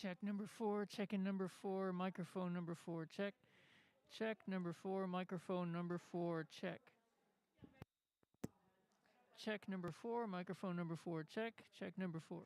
Check number 4, checking number 4, microphone number 4, check. Check number 4, microphone number 4, check. Check number 4, microphone number 4, check. Check number 4.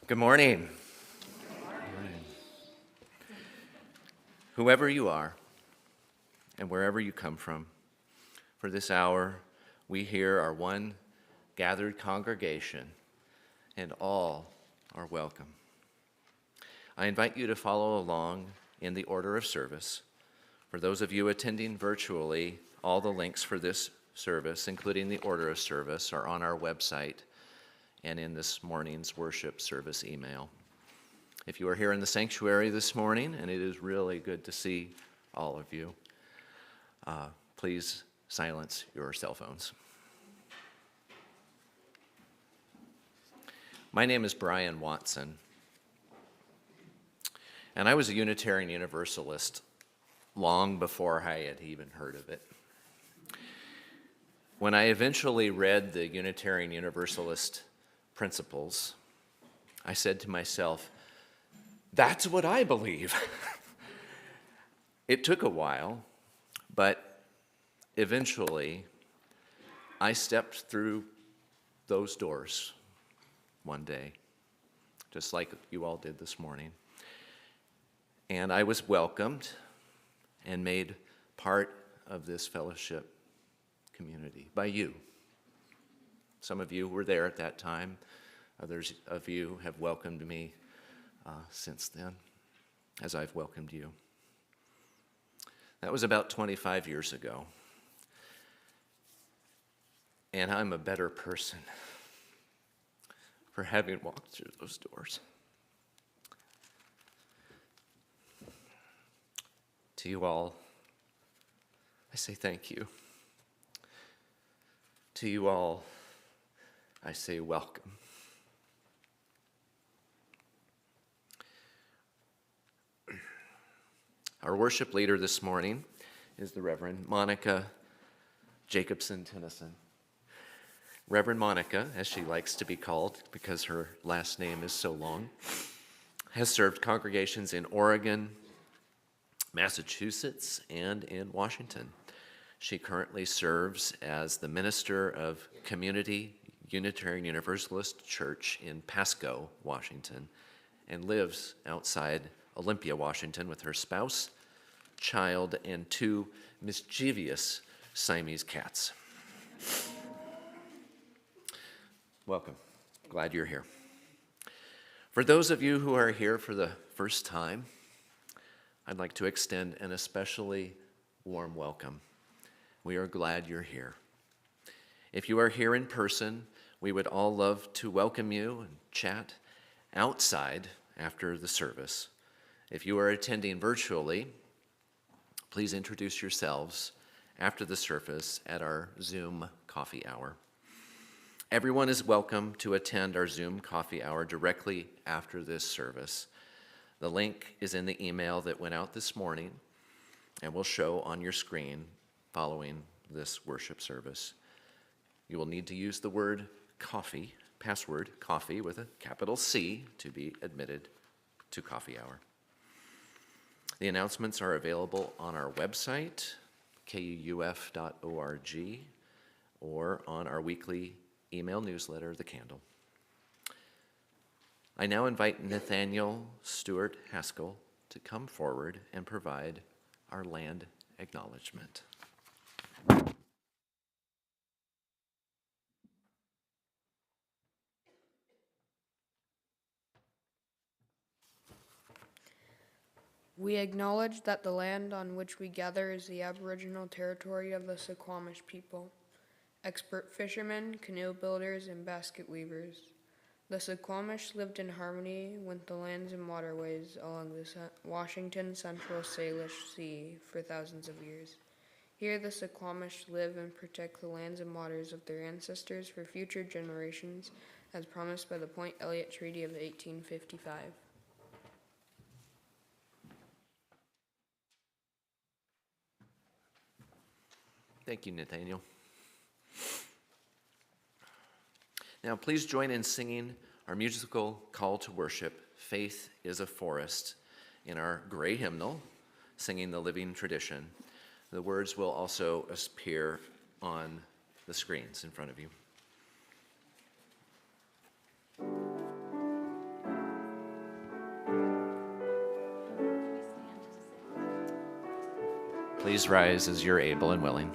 Good morning. Whoever you are and wherever you come from, for this hour, we here are one gathered congregation, and all are welcome. I invite you to follow along in the order of service. For those of you attending virtually, all the links for this service, including the order of service, are on our website and in this morning's worship service email. If you are here in the sanctuary this morning, and it is really good to see all of you, please silence your cell phones. My name is Brian Watson, and I was a Unitarian Universalist long before I had even heard of it. When I eventually read the Unitarian Universalist principles, I said to myself, that's what I believe. It took a while, but eventually I stepped through those doors one day, just like you all did this morning. And I was welcomed and made part of this fellowship community by you. Some of you were there at that time. Others of you have welcomed me since then, as I've welcomed you. That was about 25 years ago. And I'm a better person for having walked through those doors. To you all, I say thank you. To you all, I say welcome. Our worship leader this morning is the Reverend Monica Jacobson-Tennessen. Reverend Monica, as she likes to be called because her last name is so long, has served congregations in Oregon, Massachusetts, and in Washington. She currently serves as the minister of Community Unitarian Universalist Church in Pasco, Washington, and lives outside Olympia, Washington, with her spouse, child, and two mischievous Siamese cats. Welcome. Glad you're here. For those of you who are here for the first time, I'd like to extend an especially warm welcome. We are glad you're here. If you are here in person, we would all love to welcome you and chat outside after the service. If you are attending virtually, please introduce yourselves after the service at our Zoom coffee hour. Everyone is welcome to attend our Zoom coffee hour directly after this service. The link is in the email that went out this morning and will show on your screen following this worship service. You will need to use the word coffee, password coffee with a capital C, to be admitted to coffee hour. The announcements are available on our website, kuuf.org, or on our weekly email newsletter, The Candle. I now invite Nathaniel Stewart Haskell to come forward and provide our land acknowledgement. We acknowledge that the land on which we gather is the Aboriginal territory of the Suquamish people, expert fishermen, canoe builders, and basket weavers. The Suquamish lived in harmony with the lands and waterways along the Washington Central Salish Sea for thousands of years. Here the Suquamish live and protect the lands and waters of their ancestors for future generations, as promised by the Point Elliott Treaty of 1855. Thank you, Nathaniel. Now, please join in singing our musical call to worship, Faith is a Forest, in our gray hymnal, Singing the Living Tradition. The words will also appear on the screens in front of you. Please rise as you're able and willing.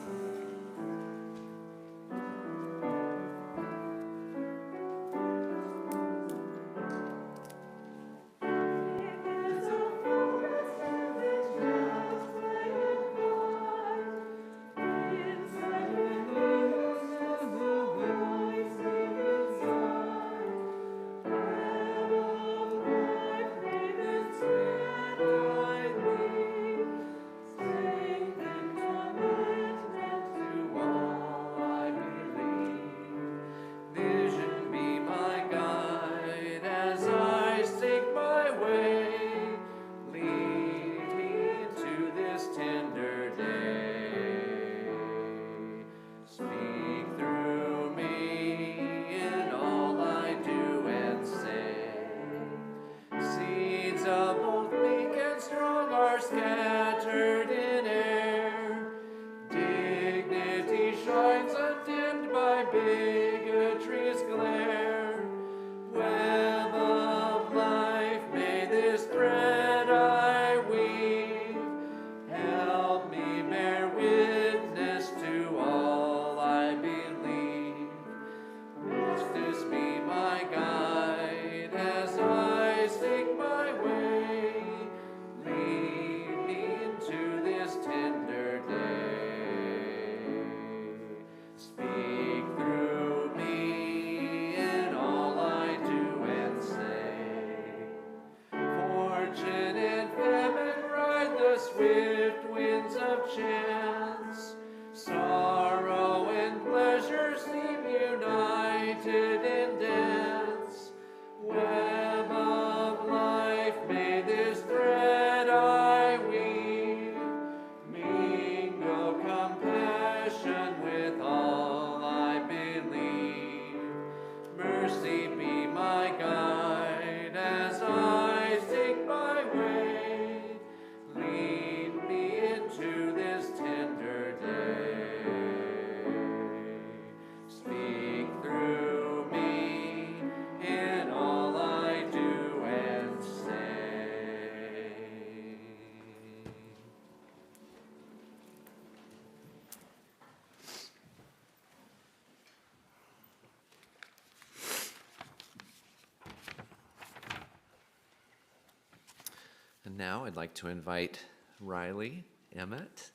And now I'd like to invite Riley, Emmett,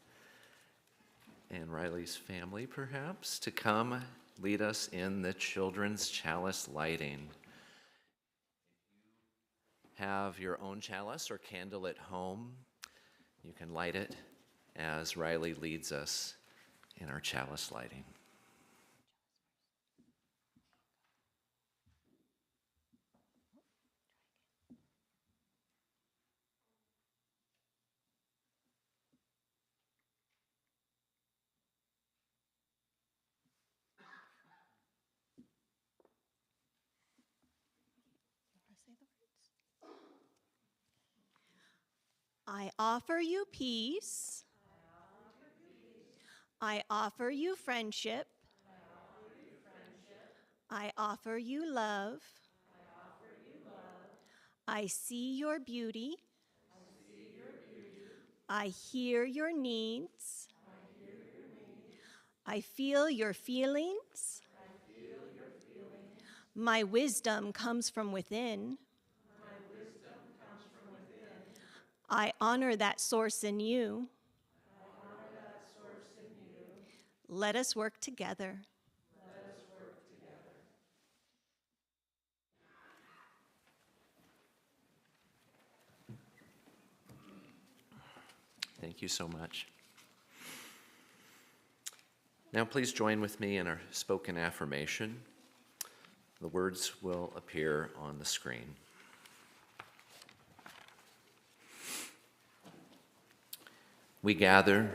and Riley's family perhaps to come lead us in the children's chalice lighting. Have your own chalice or candle at home. You can light it as Riley leads us in our chalice lighting. I offer you peace. I offer you friendship. I offer you love. I see your beauty. I hear your needs. I feel your feelings. My wisdom comes from within. I honor that source in you. Let us work together. Thank you so much. Now please join with me in our spoken affirmation. The words will appear on the screen. We gather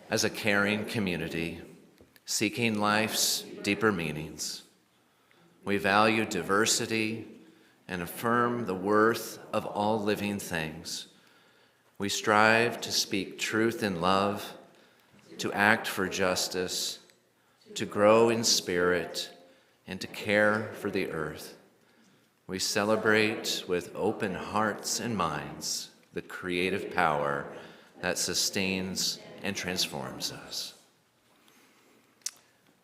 as a caring community, seeking life's deeper meanings. We value diversity and affirm the worth of all living things. We strive to speak truth in love, to act for justice, to grow in spirit, and to care for the earth. We celebrate with open hearts and minds the creative power that sustains and transforms us.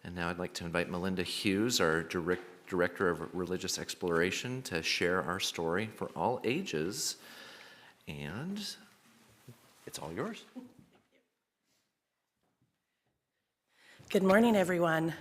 And now I'd like to invite Melinda Hughes, our Director of Religious Exploration, to share our story for all ages. And it's all yours. Good morning, everyone.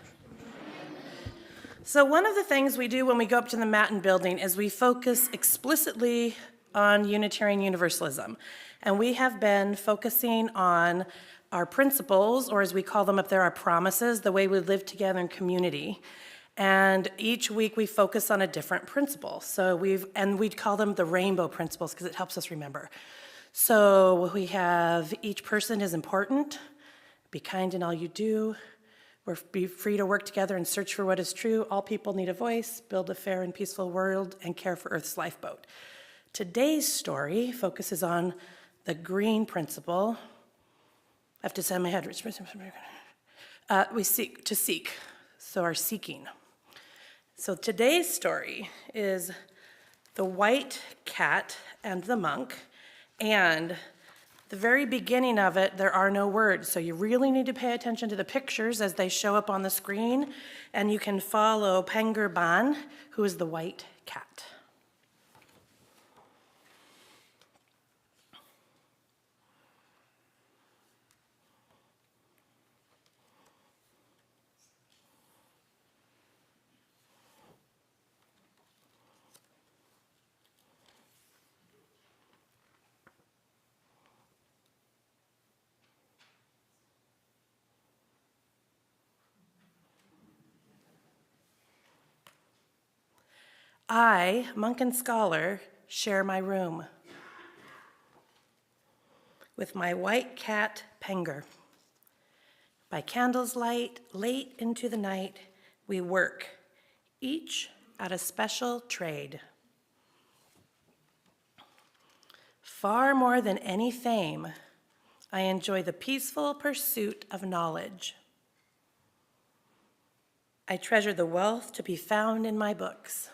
So one of the things we do when we go up to the Matten building is we focus explicitly on Unitarian Universalism. And we have been focusing on our principles, or as we call them up there, our promises, the way we live together in community. And each week we focus on a different principle. So we call them the rainbow principles because it helps us remember. So we have each person is important, be kind in all you do, be free to work together and search for what is true, all people need a voice, build a fair and peaceful world, and care for Earth's lifeboat. Today's story focuses on the green principle. I have to say in my head, we seek to seek, so our seeking. So today's story is the white cat and the monk, and the very beginning of it, there are no words, so you really need to pay attention to the pictures as they show up on the screen, and you can follow Pengerban, who is the white cat. I, monk and scholar, share my room with my white cat, Penger. By candle's light, late into the night, we work, each at a special trade. Far more than any fame, I enjoy the peaceful pursuit of knowledge. I treasure the wealth to be found in my books.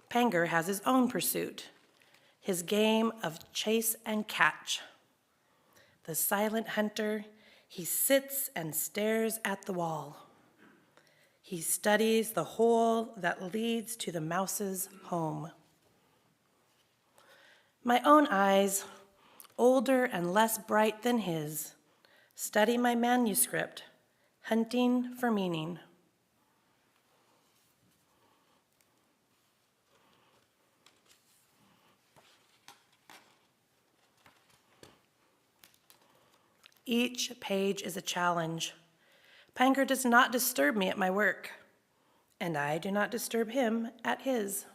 Penger has his own pursuit, his game of chase and catch. The silent hunter, he sits and stares at the wall. He studies the hole that leads to the mouse's home. My own eyes, older and less bright than his, study my manuscript, hunting for meaning. Each page is a challenge. Penger does not disturb me at my work, and I do not disturb him at his.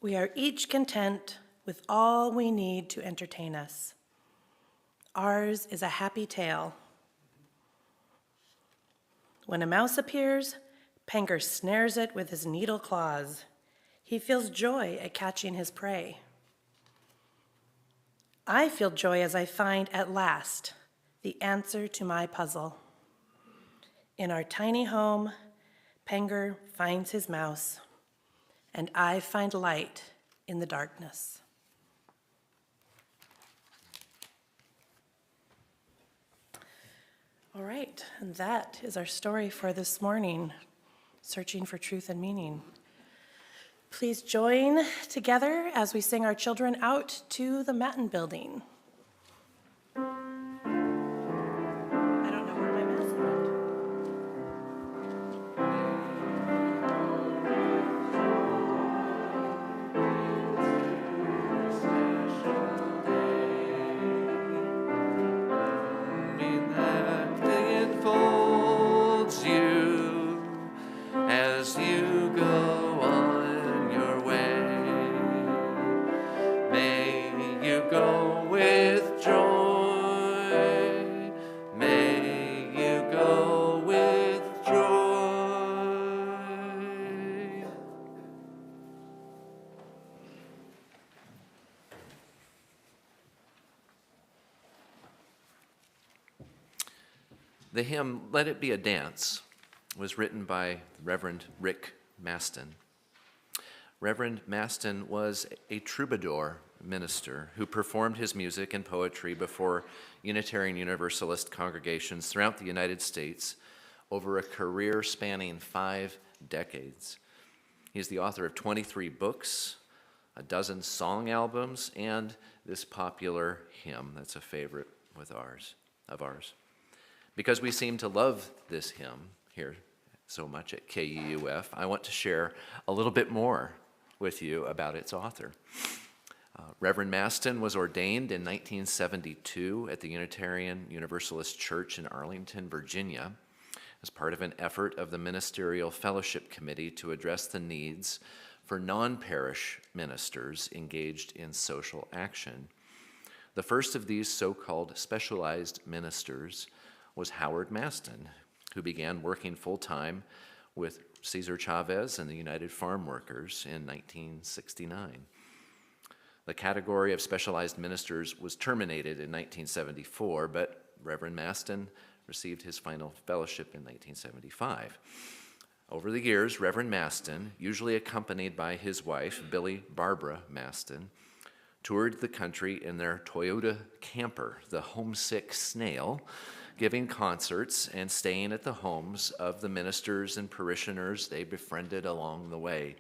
We are each content with all we need to entertain us. Ours is a happy tale. When a mouse appears, Penger snares it with his needle claws. He feels joy at catching his prey. I feel joy as I find at last the answer to my puzzle. In our tiny home, Penger finds his mouse, and I find light in the darkness. All right, and that is our story for this morning, Searching for Truth and Meaning. Please join together as we sing our children out to the Matten building. I don't know where my mask went. That enfolds you as you go on your way. May you go with joy. May you go with joy. The hymn, Let It Be a Dance, was written by Reverend Rick Maston. Reverend Maston was a troubadour minister who performed his music and poetry before Unitarian Universalist congregations throughout the United States over a career spanning 5 decades. He's the author of 23 books, a dozen song albums, and this popular hymn that's a favorite of ours. Because we seem to love this hymn here so much at KUUF, I want to share a little bit more with you about its author. Reverend Maston was ordained in 1972 at the Unitarian Universalist Church in Arlington, Virginia, as part of an effort of the Ministerial Fellowship Committee to address the needs for non-parish ministers engaged in social action. The first of these so-called specialized ministers was Howard Maston, who began working full-time with Cesar Chavez and the United Farm Workers in 1969. The category of specialized ministers was terminated in 1974, but Reverend Maston received his final fellowship in 1975. Over the years, Reverend Maston, usually accompanied by his wife, Billy Barbara Maston, toured the country in their Toyota camper, the Homesick Snail, giving concerts and staying at the homes of the ministers and parishioners they befriended along the way.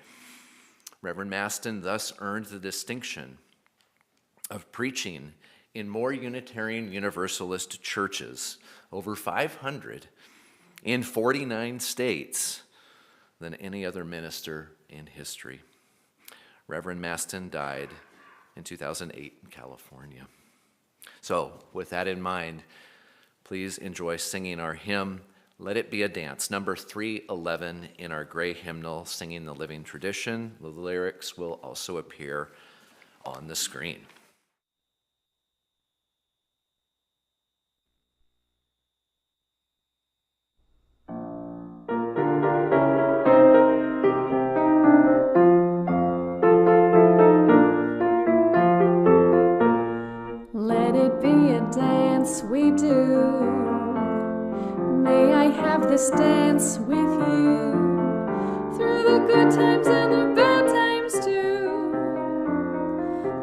Reverend Maston thus earned the distinction of preaching in more Unitarian Universalist churches, over 500, in 49 states, than any other minister in history. Reverend Maston died in 2008 in California. So, with that in mind, please enjoy singing our hymn, Let It Be a Dance, number 311 in our gray hymnal, Singing the Living Tradition. The lyrics will also appear on the screen. Let it be a dance we do. May I have this dance with you through the good times and the bad times too.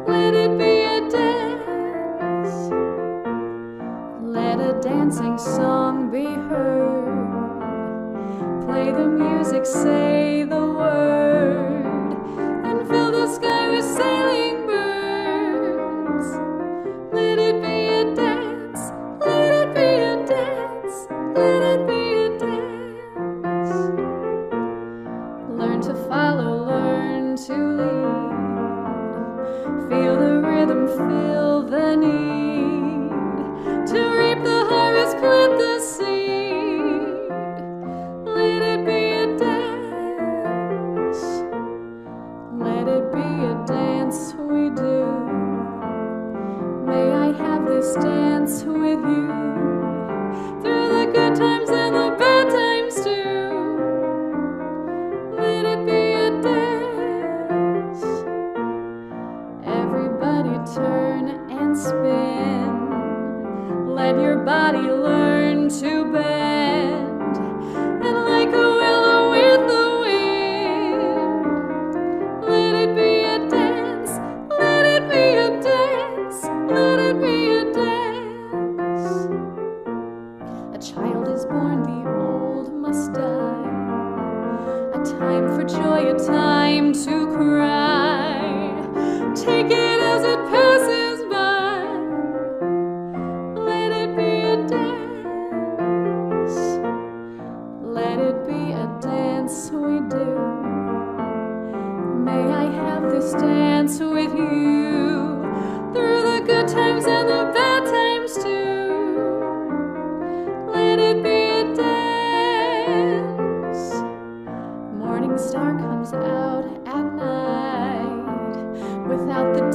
Let it be a dance. Let a dancing song be heard. Play the music, say the word, and fill the sky with sailing birds. Let it be a dance, let it be a dance, let it be a dance. Learn to follow, learn to lead. Feel the rhythm, feel the need. To reap the harvest, plant the seed. Let it be a dance. Let it be a dance we do. May I have this dance with you through the good times and the bad times too. Let it be a dance. Everybody turn and spin. Let your body learn to bend. And like a willow with the wind, let it be a dance. Let it be a dance. Let it be a dance. A child is born, the old must die. A time for joy, a time to cry. Take it as it passes by. Let it be a dance. Let it be a dance we do. May I have this dance with you through the good times and the bad times too. Let it be a dance. Morning star comes out at night. Without the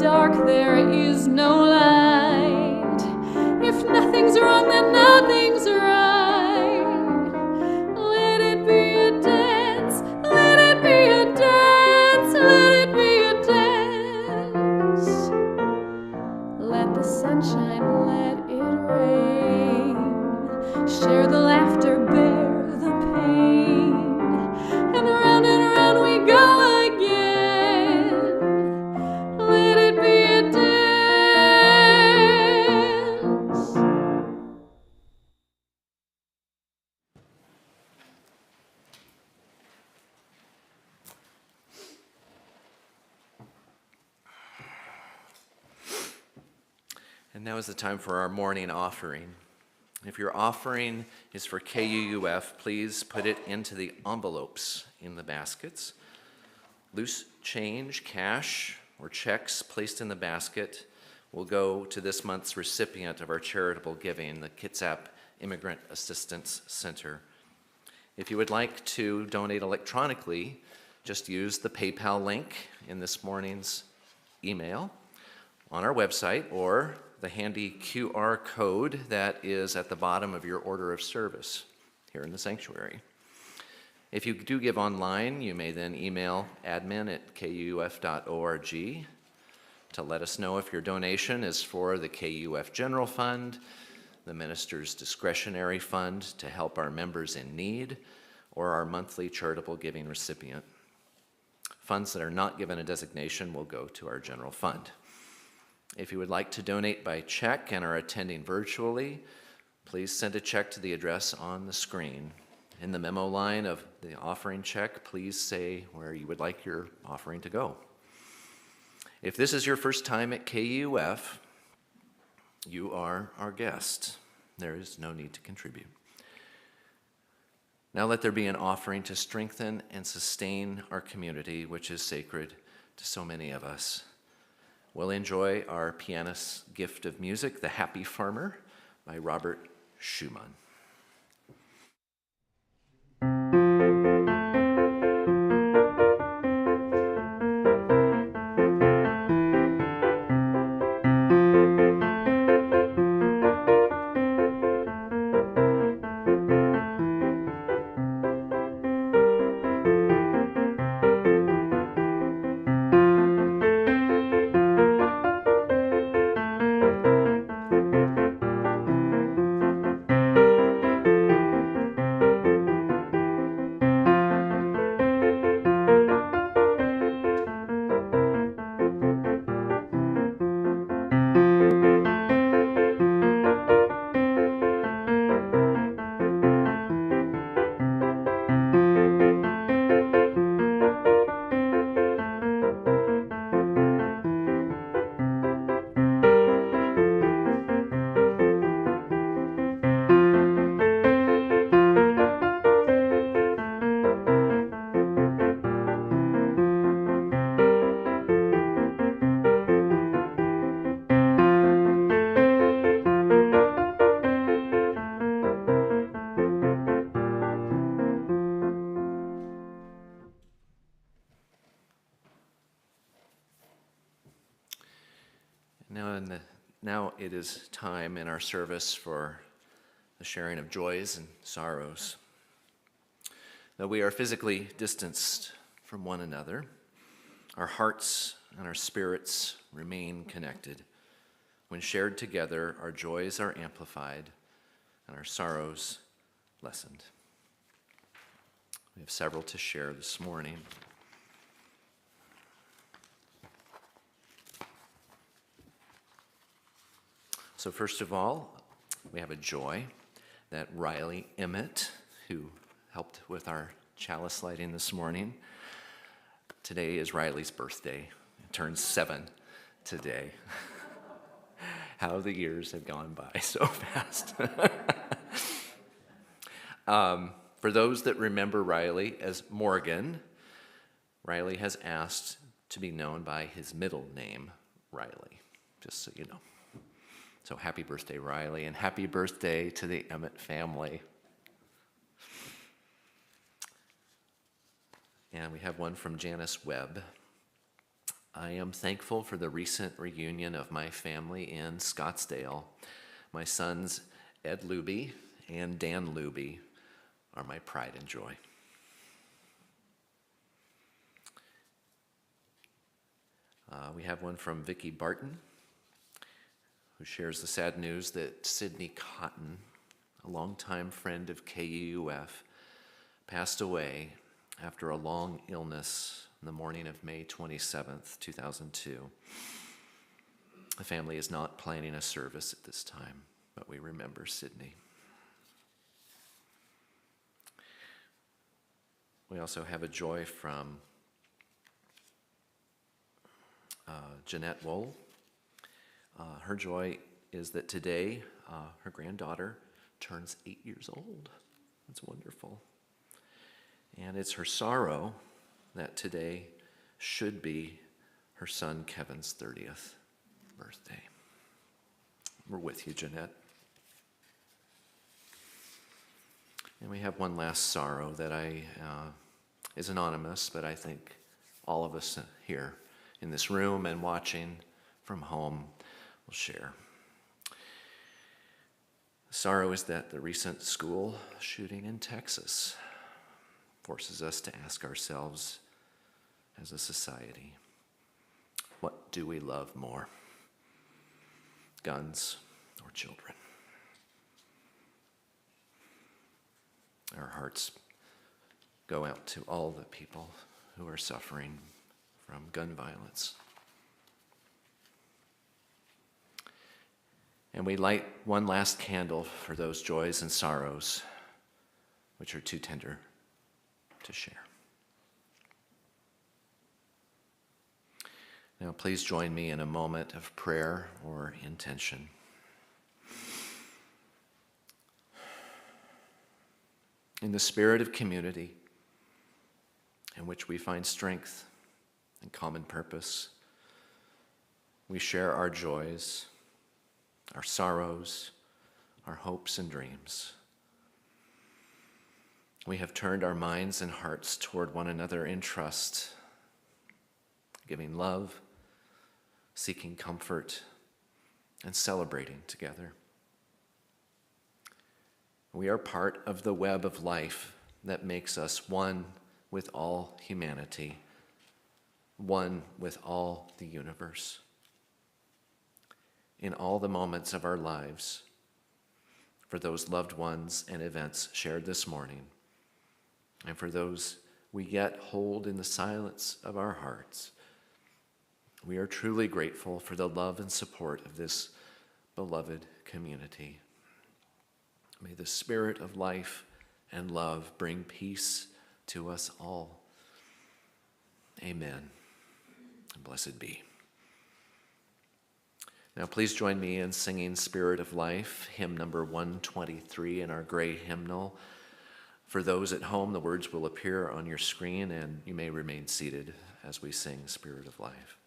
And now is the time for our morning offering. If your offering is for KUUF, please put it into the envelopes in the baskets. Loose change, cash, or checks placed in the basket will go to this month's recipient of our charitable giving, the Kitsap Immigrant Assistance Center. If you would like to donate electronically, just use the PayPal link in this morning's email on our website or the handy QR code that is at the bottom of your order of service here in the sanctuary. If you do give online, you may then email admin@kuuf.org to let us know if your donation is for the KUF General Fund, the Minister's Discretionary Fund to help our members in need, or our monthly charitable giving recipient. Funds that are not given a designation will go to our general fund. If you would like to donate by check and are attending virtually, please send a check to the address on the screen. In the memo line of the offering check, please say where you would like your offering to go. If this is your first time at KUF, you are our guest. There is no need to contribute. Now let there be an offering to strengthen and sustain our community, which is sacred to so many of us. We'll enjoy our pianist's gift of music, The Happy Farmer, by Robert Schumann. Now it is time in our service for the sharing of joys and sorrows. Though we are physically distanced from one another, our hearts and our spirits remain connected. When shared together, our joys are amplified and our sorrows lessened. We have several to share this morning. So first of all, we have a joy that Riley Emmett, who helped with our chalice lighting this morning, today is Riley's birthday. He turns 7 today. How the years have gone by so fast. For those that remember Riley as Morgan, Riley has asked to be known by his middle name, Riley, just so you know. So happy birthday, Riley, and happy birthday to the Emmett family. And we have one from Janice Webb. I am thankful for the recent reunion of my family in Scottsdale. My sons, Ed Luby and Dan Luby, are my pride and joy. We have one from Vicki Barton, who shares the sad news that Sidney Cotton, a longtime friend of KUF, passed away after a long illness on the morning of May 27th, 2002. The family is not planning a service at this time, but we remember Sidney. We also have a joy from Jeanette Wool. Her joy is that today her granddaughter turns 8 years old. That's wonderful. And it's her sorrow that today should be her son Kevin's 30th birthday. We're with you, Jeanette. And we have one last sorrow that is anonymous, but I think all of us here in this room and watching from home will share. The sorrow is that the recent school shooting in Texas forces us to ask ourselves as a society, what do we love more, guns or children? Our hearts go out to all the people who are suffering from gun violence. And we light one last candle for those joys and sorrows which are too tender to share. Now, please join me in a moment of prayer or intention. In the spirit of community in which we find strength and common purpose, we share our joys, our sorrows, our hopes and dreams. We have turned our minds and hearts toward one another in trust, giving love, seeking comfort, and celebrating together. We are part of the web of life that makes us one with all humanity, one with all the universe. In all the moments of our lives, for those loved ones and events shared this morning, and for those we yet hold in the silence of our hearts, we are truly grateful for the love and support of this beloved community. May the spirit of life and love bring peace to us all. Amen. And blessed be. Now please join me in singing Spirit of Life, hymn number 123 in our gray hymnal. For those at home, the words will appear on your screen, and you may remain seated as we sing Spirit of Life.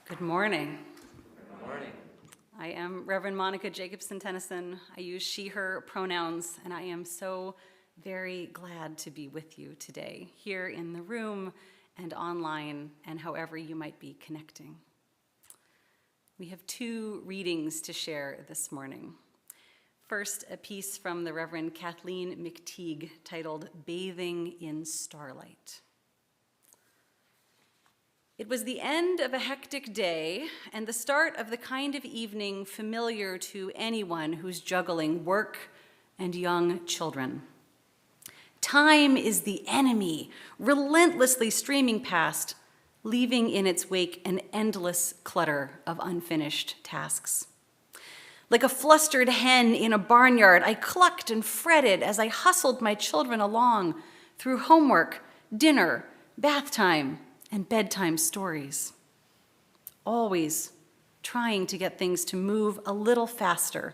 Good morning. Good morning. I am Reverend Monica Jacobson-Tennessen. I use she, her pronouns, and I am so very glad to be with you today, here in the room and online, and however you might be connecting. We have 2 readings to share this morning. First, a piece from the Reverend Kathleen McTeague titled Bathing in Starlight. It was the end of a hectic day and the start of the kind of evening familiar to anyone who's juggling work and young children. Time is the enemy, relentlessly streaming past, leaving in its wake an endless clutter of unfinished tasks. Like a flustered hen in a barnyard, I clucked and fretted as I hustled my children along through homework, dinner, bath time, and bedtime stories, always trying to get things to move a little faster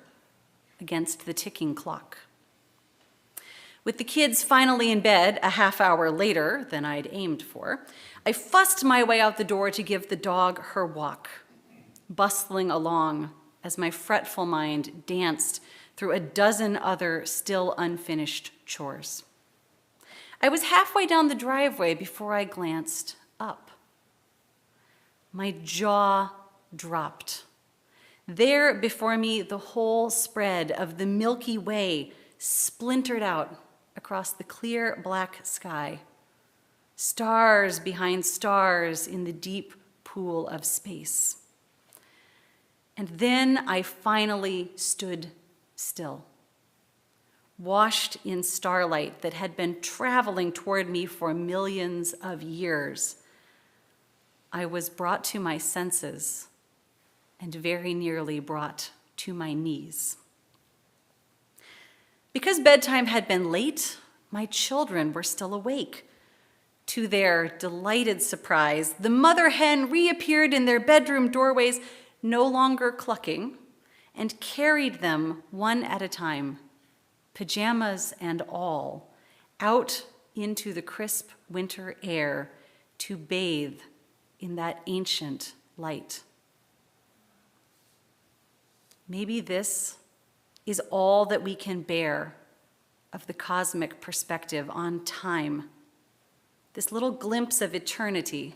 against the ticking clock. With the kids finally in bed a half hour later than I'd aimed for, I fussed my way out the door to give the dog her walk, bustling along as my fretful mind danced through a dozen other still unfinished chores. I was halfway down the driveway before I glanced up. My jaw dropped. There before me, the whole spread of the Milky Way splintered out across the clear black sky. Stars behind stars in the deep pool of space. And then I finally stood still, washed in starlight that had been traveling toward me for millions of years. I was brought to my senses and very nearly brought to my knees. Because bedtime had been late, my children were still awake. To their delighted surprise, the mother hen reappeared in their bedroom doorways, no longer clucking, and carried them one at a time, pajamas and all, out into the crisp winter air to bathe in that ancient light. Maybe this is all that we can bear of the cosmic perspective on time, this little glimpse of eternity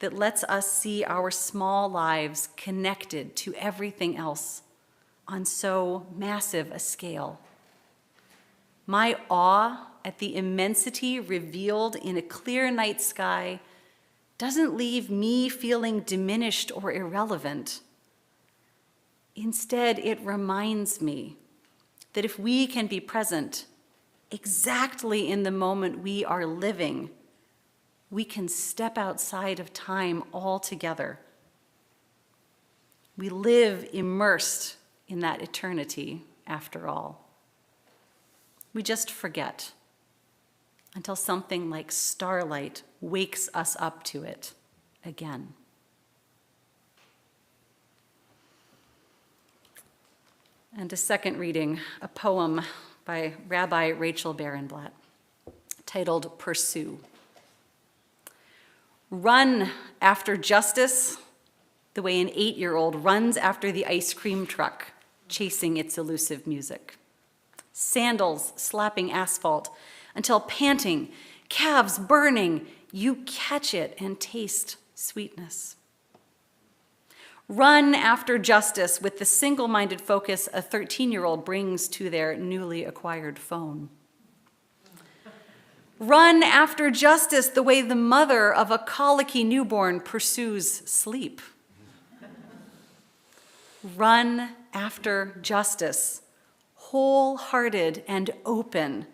that lets us see our small lives connected to everything else on so massive a scale. My awe at the immensity revealed in a clear night sky doesn't leave me feeling diminished or irrelevant. Instead, it reminds me that if we can be present exactly in the moment we are living, we can step outside of time altogether. We live immersed in that eternity, after all. We just forget until something like starlight wakes us up to it again. And a second reading, a poem by Rabbi Rachel Barenblatt, titled Pursue. Run after justice the way an 8-year-old runs after the ice cream truck, chasing its elusive music. Sandals slapping asphalt until panting, calves burning, you catch it and taste sweetness. Run after justice with the single-minded focus a 13-year-old brings to their newly acquired phone. Run after justice the way the mother of a colicky newborn pursues sleep. Run after justice, wholehearted and open,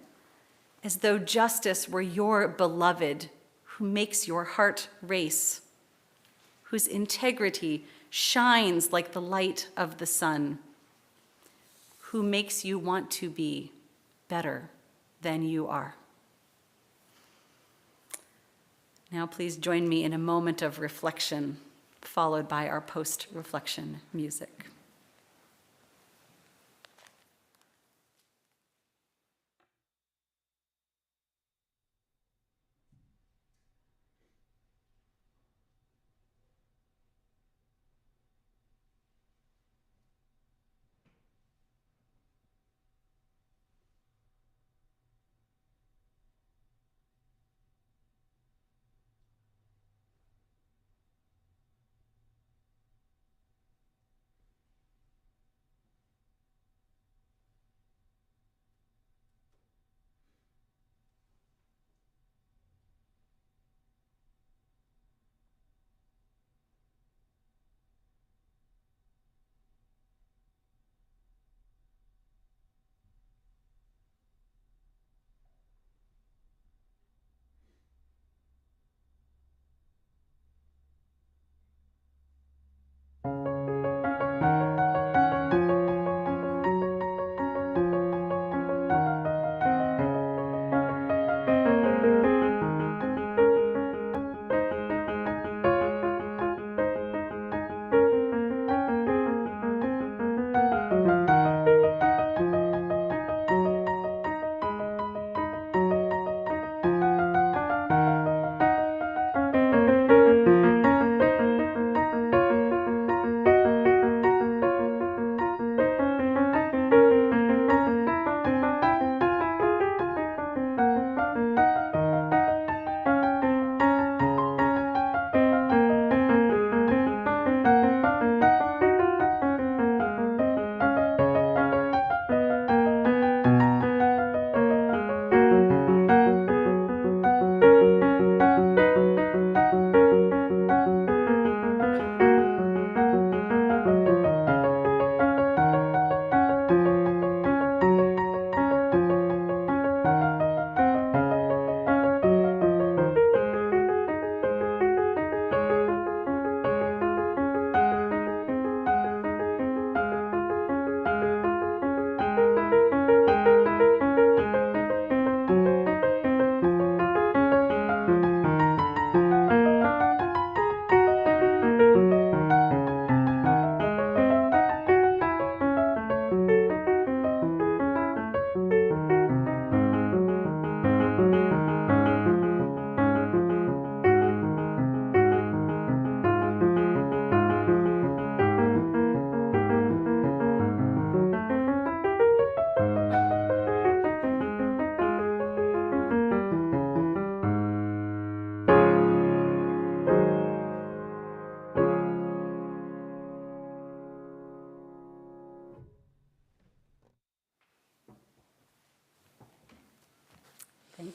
as though justice were your beloved who makes your heart race, whose integrity shines like the light of the sun, who makes you want to be better than you are. Now please join me in a moment of reflection, followed by our post-reflection music.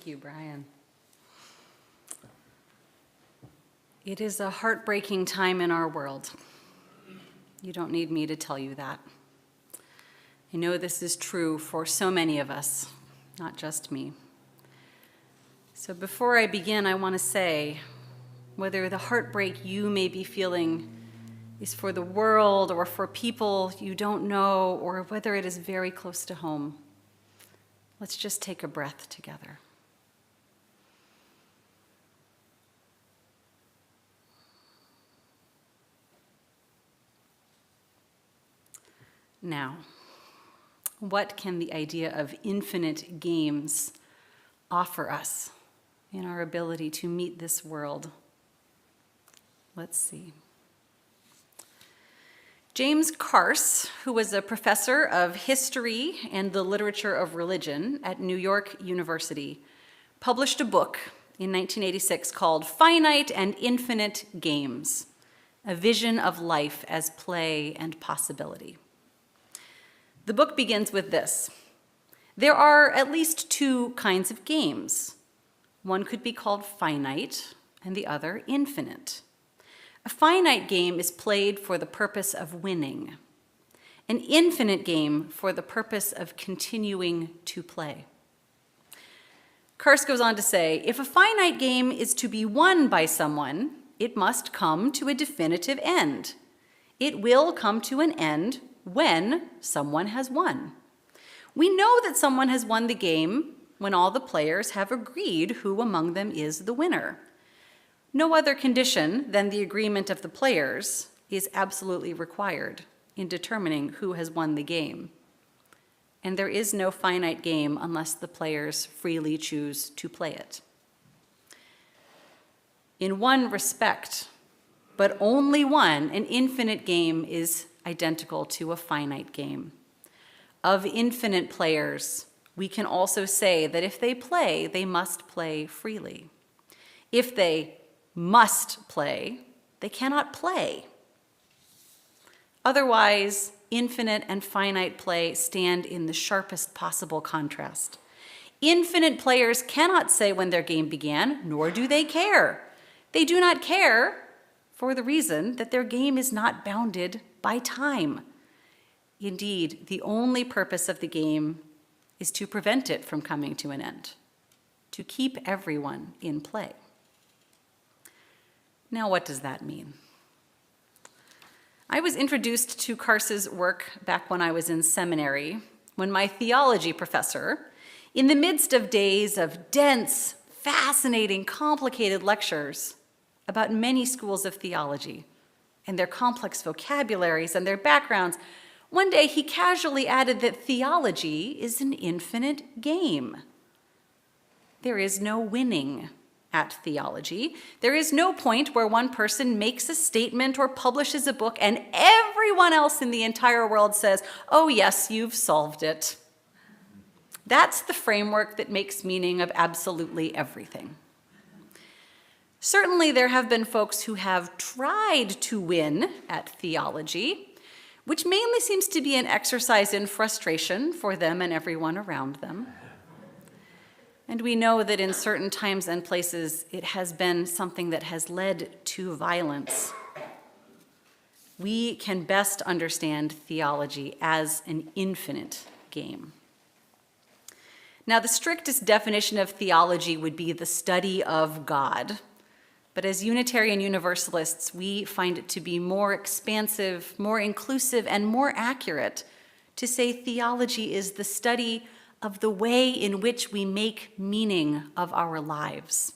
Thank you, Brian. It is a heartbreaking time in our world. You don't need me to tell you that. I know this is true for so many of us, not just me. So before I begin, I want to say, whether the heartbreak you may be feeling is for the world or for people you don't know, or whether it is very close to home, let's just take a breath together. Now, what can the idea of infinite games offer us in our ability to meet this world? Let's see. James Carse, who was a professor of history and the literature of religion at New York University, published a book in 1986 called Finite and Infinite Games, a vision of life as play and possibility. The book begins with this. There are at least two kinds of games. One could be called finite and the other infinite. A finite game is played for the purpose of winning. An infinite game for the purpose of continuing to play. Carse goes on to say, if a finite game is to be won by someone, it must come to a definitive end. It will come to an end when someone has won. We know that someone has won the game when all the players have agreed who among them is the winner. No other condition than the agreement of the players is absolutely required in determining who has won the game. And there is no finite game unless the players freely choose to play it. In one respect, but only one, an infinite game is identical to a finite game. Of infinite players, we can also say that if they play, they must play freely. If they must play, they cannot play. Otherwise, infinite and finite play stand in the sharpest possible contrast. Infinite players cannot say when their game began, nor do they care. They do not care for the reason that their game is not bounded by time. Indeed, the only purpose of the game is to prevent it from coming to an end, to keep everyone in play. Now, what does that mean? I was introduced to Carse's work back when I was in seminary, when my theology professor, in the midst of days of dense, fascinating, complicated lectures about many schools of theology and their complex vocabularies and their backgrounds, one day he casually added that theology is an infinite game. There is no winning at theology. There is no point where one person makes a statement or publishes a book and everyone else in the entire world says, oh yes, you've solved it. That's the framework that makes meaning of absolutely everything. Certainly there have been folks who have tried to win at theology, which mainly seems to be an exercise in frustration for them and everyone around them. And we know that in certain times and places, it has been something that has led to violence. We can best understand theology as an infinite game. Now, the strictest definition of theology would be the study of God. But as Unitarian Universalists, we find it to be more expansive, more inclusive, and more accurate to say theology is the study of the way in which we make meaning of our lives.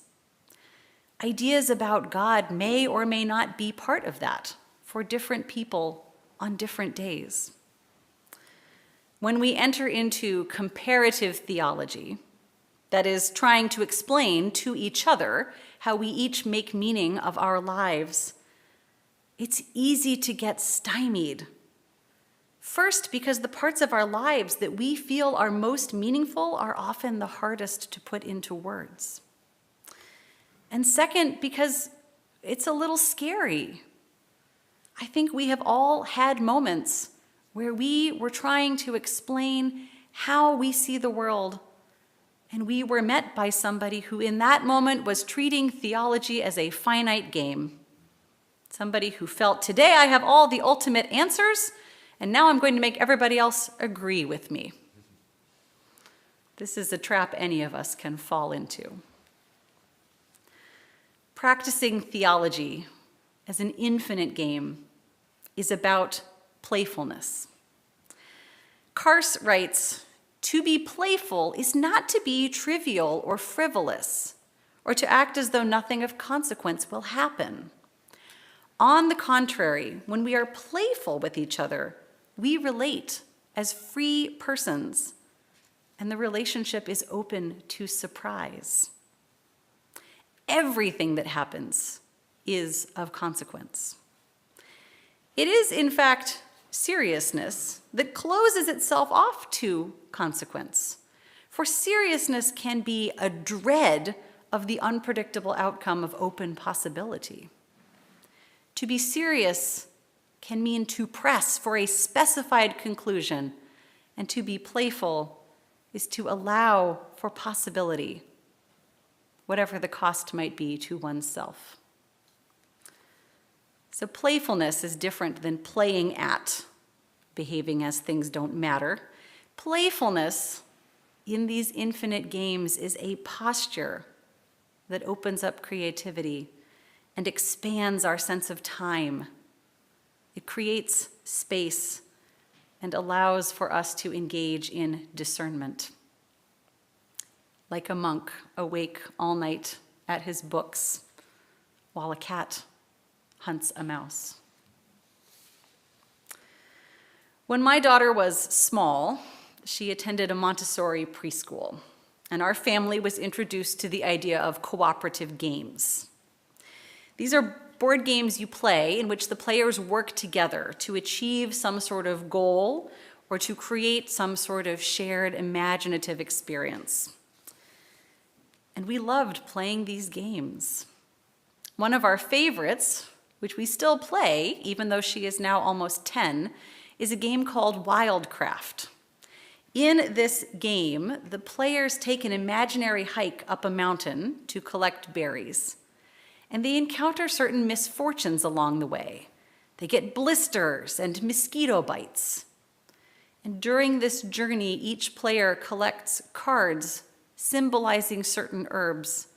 Ideas about God may or may not be part of that for different people on different days. When we enter into comparative theology, that is, trying to explain to each other how we each make meaning of our lives, it's easy to get stymied. First, because the parts of our lives that we feel are most meaningful are often the hardest to put into words. And second, because it's a little scary. I think we have all had moments where we were trying to explain how we see the world, And we were met by somebody who in that moment was treating theology as a finite game. Somebody who felt, today I have all the ultimate answers, and now I'm going to make everybody else agree with me. This is a trap any of us can fall into. Practicing theology as an infinite game is about playfulness. Karst writes, "To be playful is not to be trivial or frivolous, or to act as though nothing of consequence will happen. On the contrary, when we are playful with each other, we relate as free persons, and the relationship is open to surprise. Everything that happens is of consequence." It is, in fact, seriousness that closes itself off to consequence. For seriousness can be a dread of the unpredictable outcome of open possibility. To be serious can mean to press for a specified conclusion, and to be playful is to allow for possibility, whatever the cost might be to oneself. So playfulness is different than playing at, behaving as things don't matter. Playfulness in these infinite games is a posture that opens up creativity and expands our sense of time. It creates space and allows for us to engage in discernment. Like a monk awake all night at his books while a cat hunts a mouse. When my daughter was small, she attended a Montessori preschool, and our family was introduced to the idea of cooperative games. These are board games you play in which the players work together to achieve some sort of goal or to create some sort of shared imaginative experience. And we loved playing these games. One of our favorites, which we still play, even though she is now almost 10, is a game called Wildcraft. In this game, the players take an imaginary hike up a mountain to collect berries, and they encounter certain misfortunes along the way. They get blisters and mosquito bites. And during this journey, each player collects cards symbolizing certain herbs.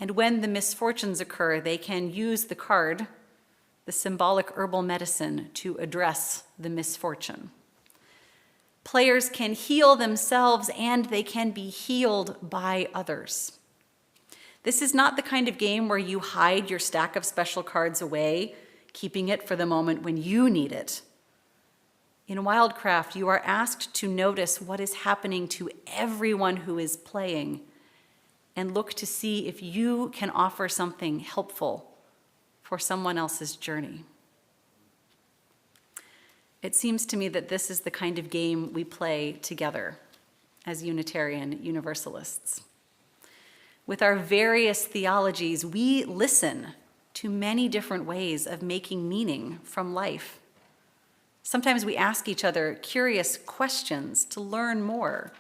And when the misfortunes occur, they can use the card, the symbolic herbal medicine, to address the misfortune. Players can heal themselves and they can be healed by others. This is not the kind of game where you hide your stack of special cards away, keeping it for the moment when you need it. In Wildcraft, you are asked to notice what is happening to everyone who is playing and look to see if you can offer something helpful for someone else's journey. It seems to me that this is the kind of game we play together as Unitarian Universalists. With our various theologies, we listen to many different ways of making meaning from life. Sometimes we ask each other curious questions to learn more.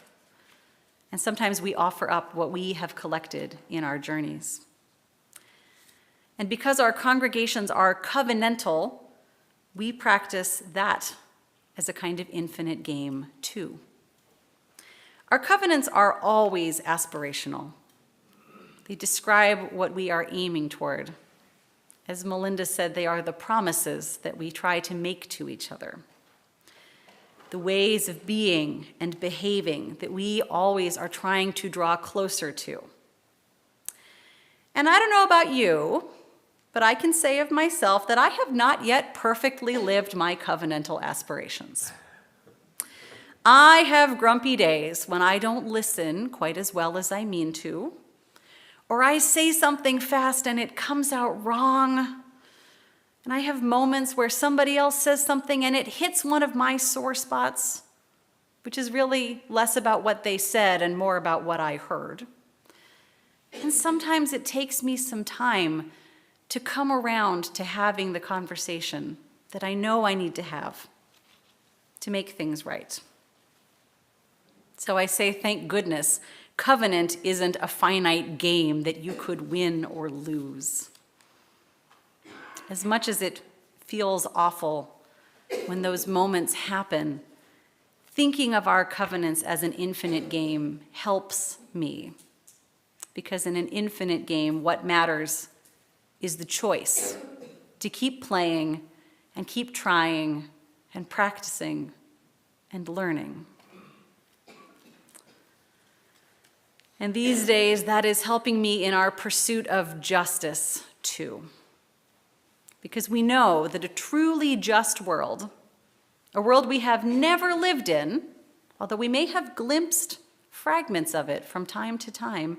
And sometimes we offer up what we have collected in our journeys. And because our congregations are covenantal, we practice that as a kind of infinite game too. Our covenants are always aspirational. They describe what we are aiming toward. As Melinda said, they are the promises that we try to make to each other. The ways of being and behaving that we always are trying to draw closer to. And I don't know about you, but I can say of myself that I have not yet perfectly lived my covenantal aspirations. I have grumpy days when I don't listen quite as well as I mean to, or I say something fast and it comes out wrong. And I have moments where somebody else says something and it hits one of my sore spots, which is really less about what they said and more about what I heard. And sometimes it takes me some time to come around to having the conversation that I know I need to have to make things right. So I say thank goodness Covenant isn't a finite game that you could win or lose. As much as it feels awful when those moments happen, thinking of our covenants as an infinite game helps me. Because in an infinite game, what matters is the choice to keep playing and keep trying and practicing and learning. And these days, that is helping me in our pursuit of justice, too. Because we know that a truly just world, a world we have never lived in, although we may have glimpsed fragments of it from time to time,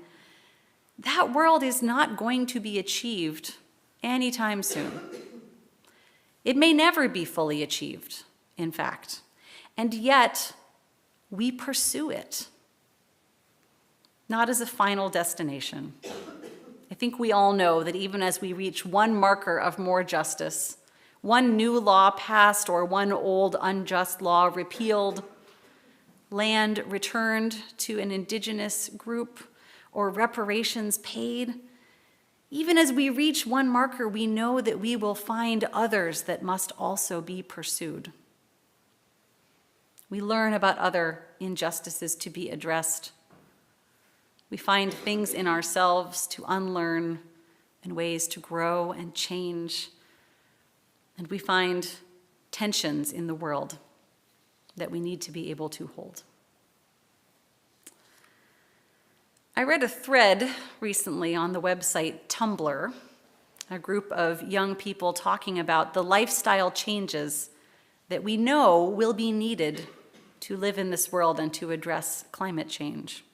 that world is not going to be achieved anytime soon. It may never be fully achieved, in fact, and yet we pursue it. Not as a final destination. I think we all know that even as we reach one marker of more justice, one new law passed or one old unjust law repealed, land returned to an indigenous group, or reparations paid, even as we reach one marker, we know that we will find others that must also be pursued. We learn about other injustices to be addressed. We find things in ourselves to unlearn and ways to grow and change. And we find tensions in the world that we need to be able to hold. I read a thread recently on the website Tumblr, a group of young people talking about the lifestyle changes that we know will be needed to live in this world and to address climate change.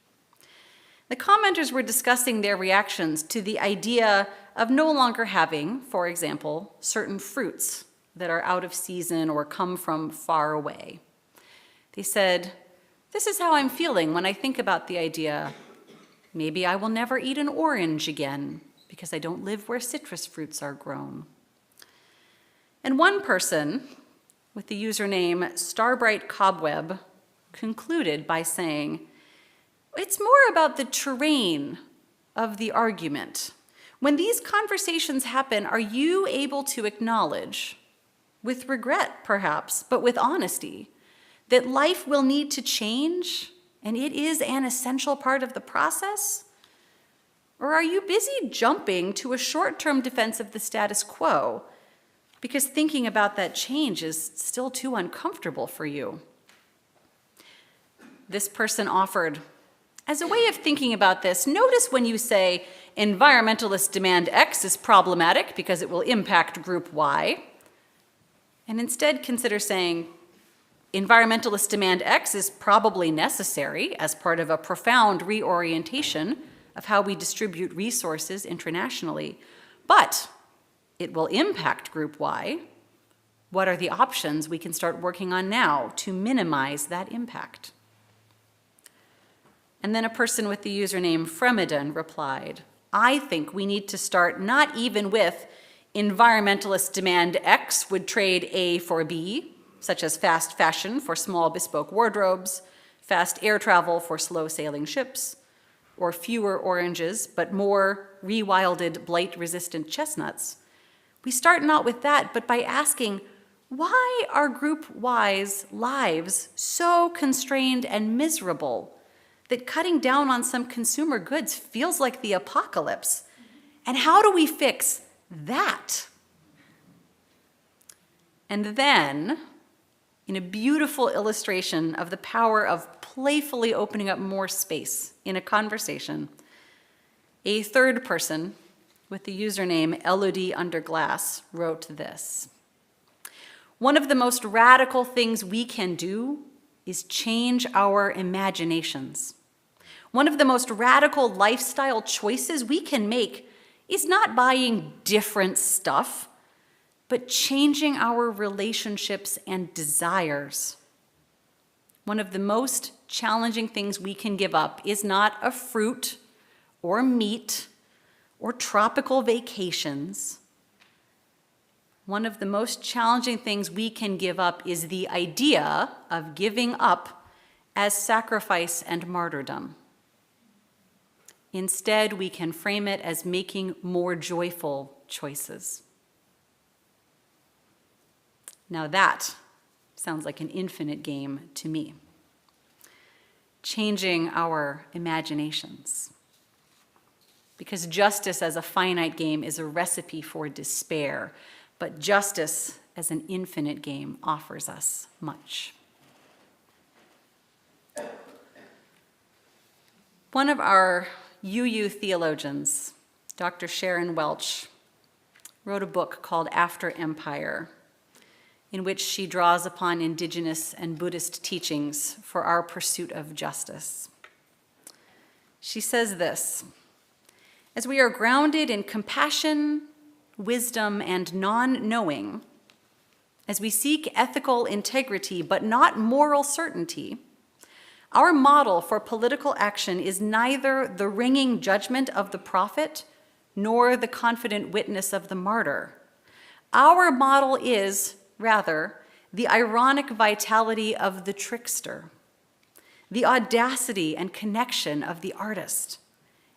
The commenters were discussing their reactions to the idea of no longer having, for example, certain fruits that are out of season or come from far away. They said, "This is how I'm feeling when I think about the idea, maybe I will never eat an orange again because I don't live where citrus fruits are grown." And one person with the username Starbright Cobweb concluded by saying, "It's more about the terrain of the argument. When these conversations happen, are you able to acknowledge, with regret perhaps, but with honesty, that life will need to change and it is an essential part of the process? Or are you busy jumping to a short-term defense of the status quo because thinking about that change is still too uncomfortable for you?" This person offered, "As a way of thinking about this, notice when you say environmentalists demand X is problematic because it will impact group Y, and instead consider saying environmentalists demand X is probably necessary as part of a profound reorientation of how we distribute resources internationally, but it will impact group Y. What are the options we can start working on now to minimize that impact?" And then a person with the username Fremeden replied, "I think we need to start not even with environmentalists demand X would trade A for B, such as fast fashion for small bespoke wardrobes, fast air travel for slow sailing ships, or fewer oranges but more rewilded blight-resistant chestnuts. We start not with that, but by asking, why are Group Y's lives so constrained and miserable that cutting down on some consumer goods feels like the apocalypse? And how do we fix that?" And then, in a beautiful illustration of the power of playfully opening up more space in a conversation, a third person with the username Elodie Underglass wrote this: "One of the most radical things we can do is change our imaginations. One of the most radical lifestyle choices we can make is not buying different stuff, but changing our relationships and desires. One of the most challenging things we can give up is not a fruit or meat or tropical vacations. One of the most challenging things we can give up is the idea of giving up as sacrifice and martyrdom. Instead, we can frame it as making more joyful choices. Now that sounds like an infinite game to me. Changing our imaginations. Because justice as a finite game is a recipe for despair, but justice as an infinite game offers us much. One of our UU theologians, Dr. Sharon Welch, wrote a book called After Empire, in which she draws upon indigenous and Buddhist teachings for our pursuit of justice. She says this: as we are grounded in compassion, wisdom, and non-knowing, as we seek ethical integrity but not moral certainty, our model for political action is neither the ringing judgment of the prophet nor the confident witness of the martyr. Our model is, rather, the ironic vitality of the trickster, the audacity and connection of the artist,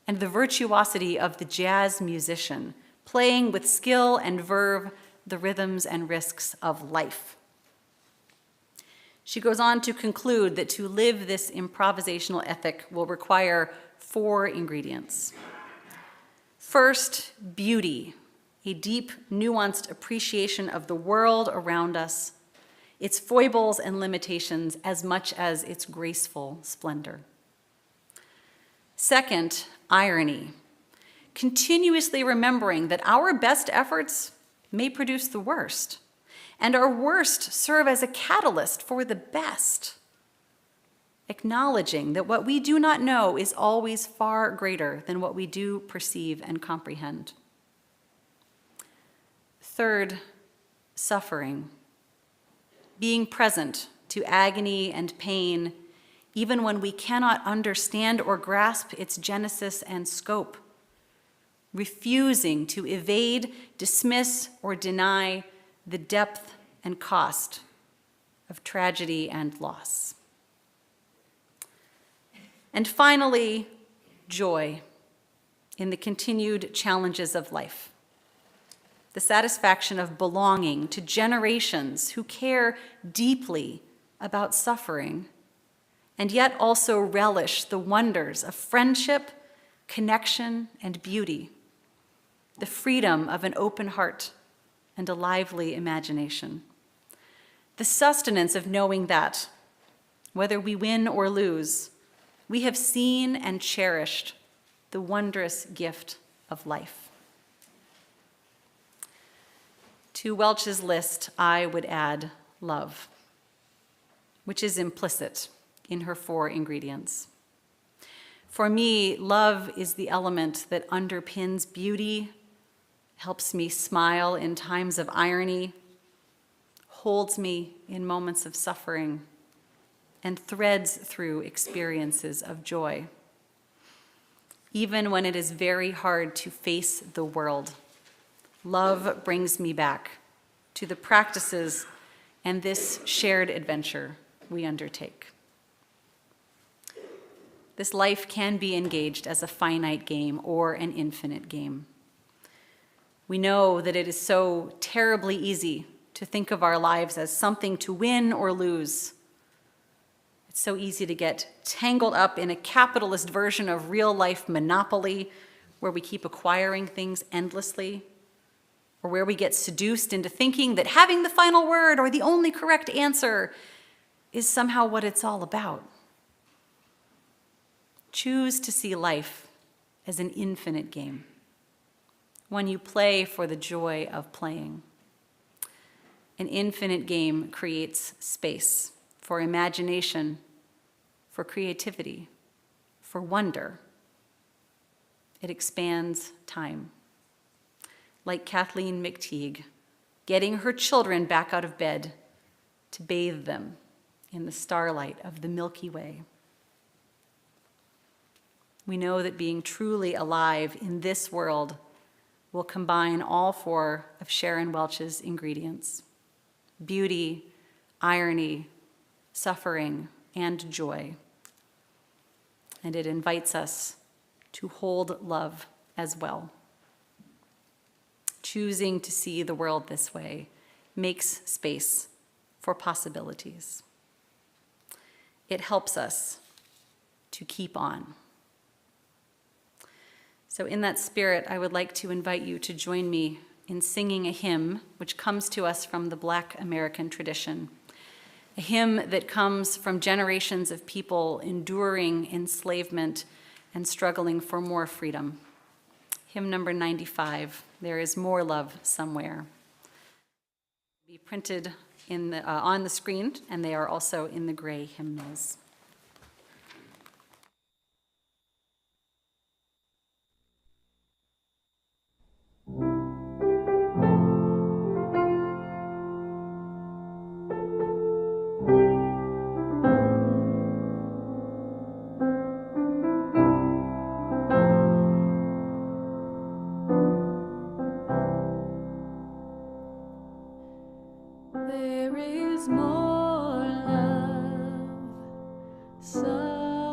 and the virtuosity of the jazz musician, playing with skill and verve the rhythms and risks of life. She goes on to conclude that to live this improvisational ethic will require 4 ingredients. First, beauty, a deep, nuanced appreciation of the world around us, its foibles and limitations as much as its graceful splendor. Second, irony, continuously remembering that our best efforts may produce the worst, and our worst serve as a catalyst for the best, acknowledging that what we do not know is always far greater than what we do perceive and comprehend. Third, suffering, being present to agony and pain, even when we cannot understand or grasp its genesis and scope, refusing to evade, dismiss, or deny the depth and cost of tragedy and loss. And finally, joy in the continued challenges of life. The satisfaction of belonging to generations who care deeply about suffering and yet also relish the wonders of friendship, connection, and beauty, the freedom of an open heart and a lively imagination, the sustenance of knowing that, whether we win or lose, we have seen and cherished the wondrous gift of life. To Welch's list, I would add love, which is implicit in her 4 ingredients. For me, love is the element that underpins beauty, helps me smile in times of irony, holds me in moments of suffering, and threads through experiences of joy. Even when it is very hard to face the world, love brings me back to the practices and this shared adventure we undertake. This life can be engaged as a finite game or an infinite game. We know that it is so terribly easy to think of our lives as something to win or lose. It's so easy to get tangled up in a capitalist version of real-life monopoly where we keep acquiring things endlessly, or where we get seduced into thinking that having the final word or the only correct answer is somehow what it's all about. Choose to see life as an infinite game, one you play for the joy of playing. An infinite game creates space for imagination, for creativity, for wonder. It expands time. Like Kathleen McTeague, getting her children back out of bed to bathe them in the starlight of the Milky Way. We know that being truly alive in this world will combine all 4 of Sharon Welch's ingredients: beauty, irony, suffering, and joy. And it invites us to hold love as well. Choosing to see the world this way makes space for possibilities. It helps us to keep on. So in that spirit, I would like to invite you to join me in singing a hymn which comes to us from the Black American tradition, a hymn that comes from generations of people enduring enslavement and struggling for more freedom. Hymn number 95, There Is More Love Somewhere. Be printed on the screen, and they are also in the gray hymnals. There is more love somewhere.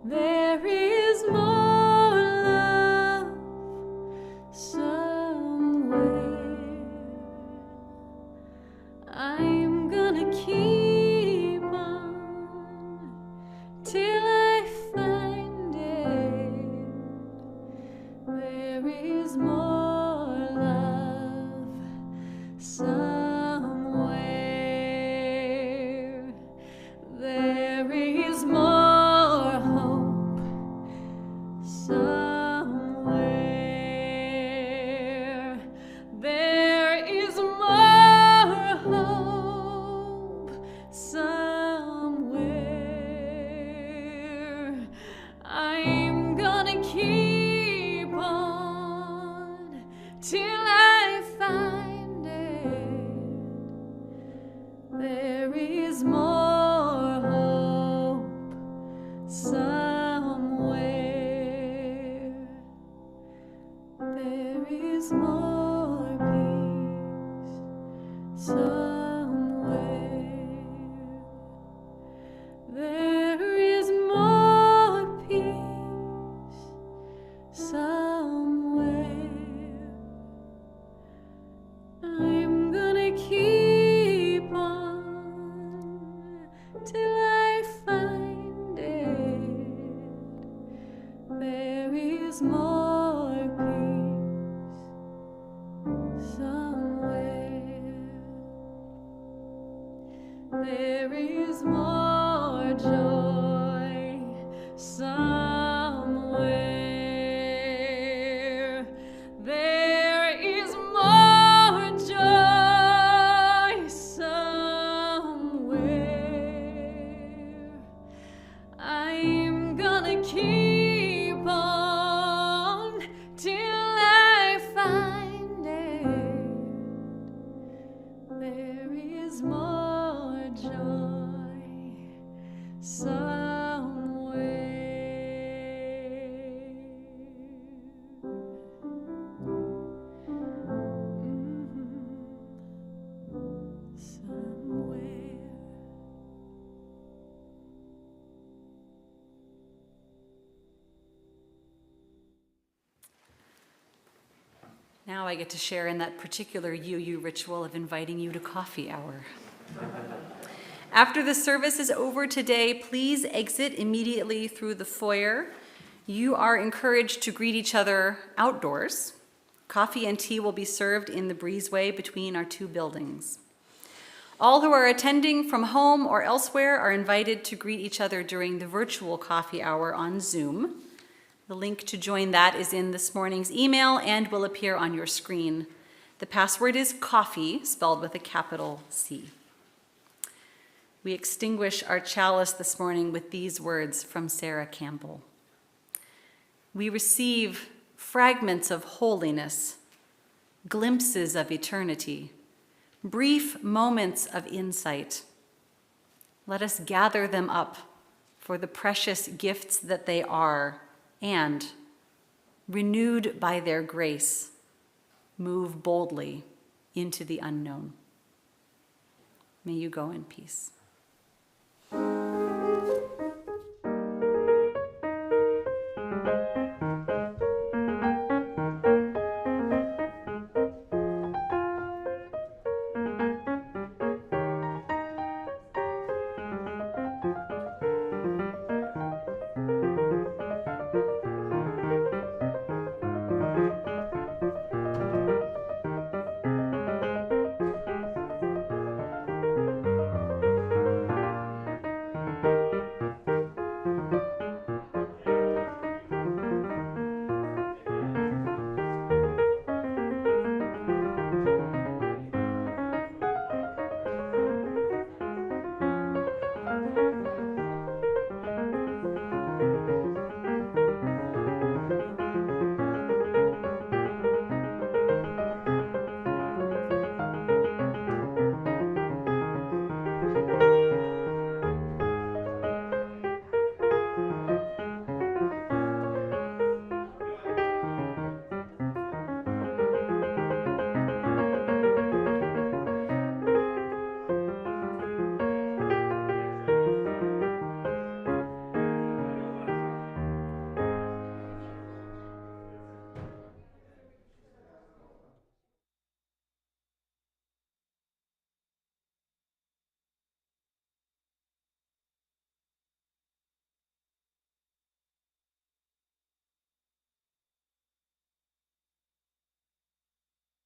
There is more love somewhere. I'm gonna keep on till I find it. There is more love somewhere. There is more hope somewhere. There is more hope somewhere. I'm gonna keep on till I find it. There is more hope somewhere. There is more peace somewhere. There is more peace somewhere. I'm gonna keep on till I find it. There is more peace somewhere. There is more joy somewhere. There is more joy somewhere. I'm gonna keep on till I find it. There is more joy somewhere. Somewhere. Now I get to share in that particular UU ritual of inviting you to coffee hour. After the service is over today, please exit immediately through the foyer. You are encouraged to greet each other outdoors. Coffee and tea will be served in the breezeway between our two buildings. All who are attending from home or elsewhere are invited to greet each other during the virtual coffee hour on Zoom. The link to join that is in this morning's email and will appear on your screen. The password is coffee, spelled with a capital C. We extinguish our chalice this morning with these words from Sarah Campbell. We receive fragments of holiness, glimpses of eternity, brief moments of insight. Let us gather them up for the precious gifts that they are, and, renewed by their grace, move boldly into the unknown. May you go in peace.